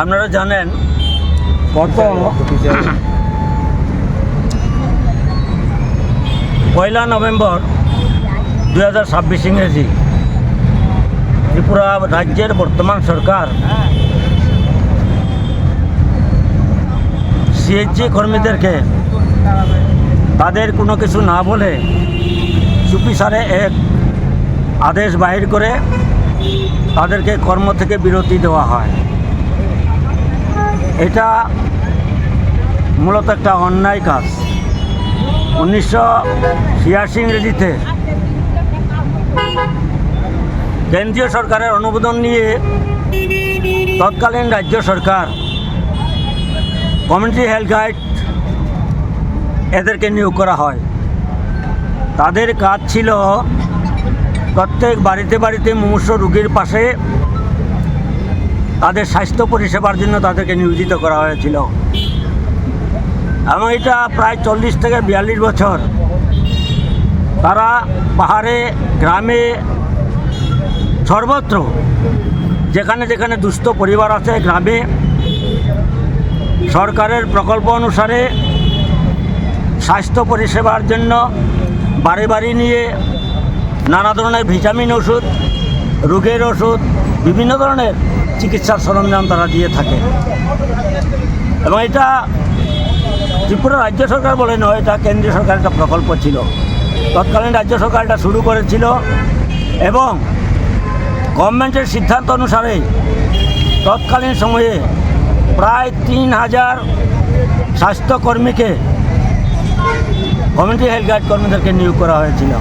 আপনারা জানেন গত 1 নভেম্বর 2026 ইংরেজি ত্রিপুরা রাজ্যের বর্তমান সরকার সিএইচজি কর্মীদেরকে তাদের কোনো কিছু না বলে চুপিসারে এক আদেশ বাহির করে তাদেরকে কর্ম থেকে বিরতি দেওয়া হয়। এটা মূলত একটা অন্যায় কাজ। 1986 ইংরেজিতে কেন্দ্রীয় সরকারের অনুমোদন নিয়ে তৎকালীন রাজ্য সরকার কমিউনিটি হেলথ গাইড এদেরকে নিয়োগ করা হয়। তাদের কাজ ছিল প্রত্যেক বাড়িতে বাড়িতে মুমূর্ষু রোগীর পাশে তাদের স্বাস্থ্য পরিষেবার জন্য তাদেরকে নিয়োজিত করা হয়েছিল এবং এটা প্রায় 40 থেকে 42 বছর তারা পাহাড়ে, গ্রামে, সর্বত্র যেখানে যেখানে দুস্থ পরিবার আছে গ্রামে সরকারের প্রকল্প অনুসারে স্বাস্থ্য পরিষেবার জন্য বাড়ি বাড়ি নিয়ে নানা ধরনের ভিটামিন ওষুধ, রোগের ওষুধ, বিভিন্ন ধরনের চিকিৎসার সরঞ্জাম তারা দিয়ে থাকে এবং এটা ত্রিপুরা রাজ্য সরকার বলে নয়, এটা কেন্দ্রীয় সরকারের একটা প্রকল্প ছিল। তৎকালীন রাজ্য সরকার এটা শুরু করেছিল এবং গভর্নমেন্টের সিদ্ধান্ত অনুসারে তৎকালীন সময়ে প্রায় 3000 স্বাস্থ্যকর্মীকে কমিউনিটি হেলথ গাইড কর্মীদেরকে নিয়োগ করা হয়েছিল।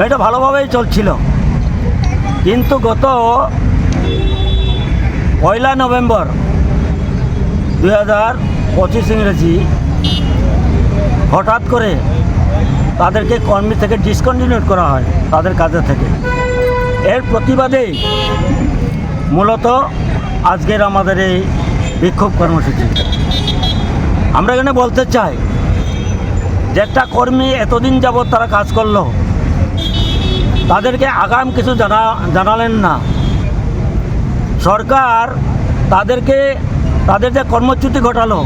এটা ভালোভাবেই চলছিল, কিন্তু গত 1 নভেম্বর 2025 ইংরেজি হঠাৎ করে তাদেরকে কর্মী থেকে ডিসকন্টিনিউ করা হয় তাদের কাজে থেকে। এর প্রতিবাদেই মূলত আজকের আমাদের এই বিক্ষোভ কর্মসূচি। আমরা এখানে বলতে চাই যে একটা কর্মী এতদিন যাবৎ তারা কাজ করলো, তাদেরকে আগাম কিছু জানালেন না। সরকার তাদেরকে তাদের যে কর্মচ্যুতি ঘটালো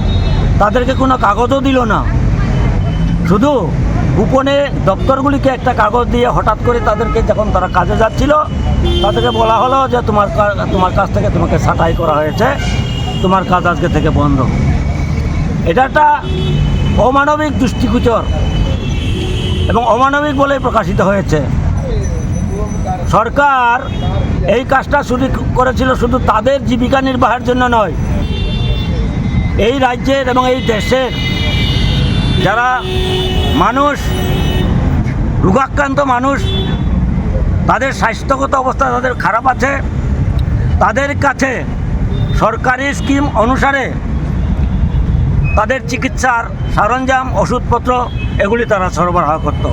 তাদেরকে কোনো কাগজও দিল না, শুধু গোপনে দপ্তরগুলিকে একটা কাগজ দিয়ে হঠাৎ করে তাদেরকে যখন তারা কাজে যাচ্ছিল তাদেরকে বলা হলো যে তোমার কাছ থেকে তোমাকে ছাঁটাই করা হয়েছে, তোমার কাজ আজকে থেকে বন্ধ। এটা একটা অমানবিক দৃষ্টিগোচর এবং অমানবিক বলেই প্রকাশিত হয়েছে। সরকার এই কাজটা শুরু করেছিল শুধু তাদের জীবিকা নির্বাহের জন্য নয়, এই রাজ্যের এবং এই দেশের যারা মানুষ, রোগাক্রান্ত মানুষ, তাদের স্বাস্থ্যগত অবস্থা তাদের খারাপ আছে, তাদের কাছে সরকারি স্কিম অনুসারে তাদের চিকিৎসার সরঞ্জাম, ওষুধপত্র এগুলি তারা সরবরাহ করত।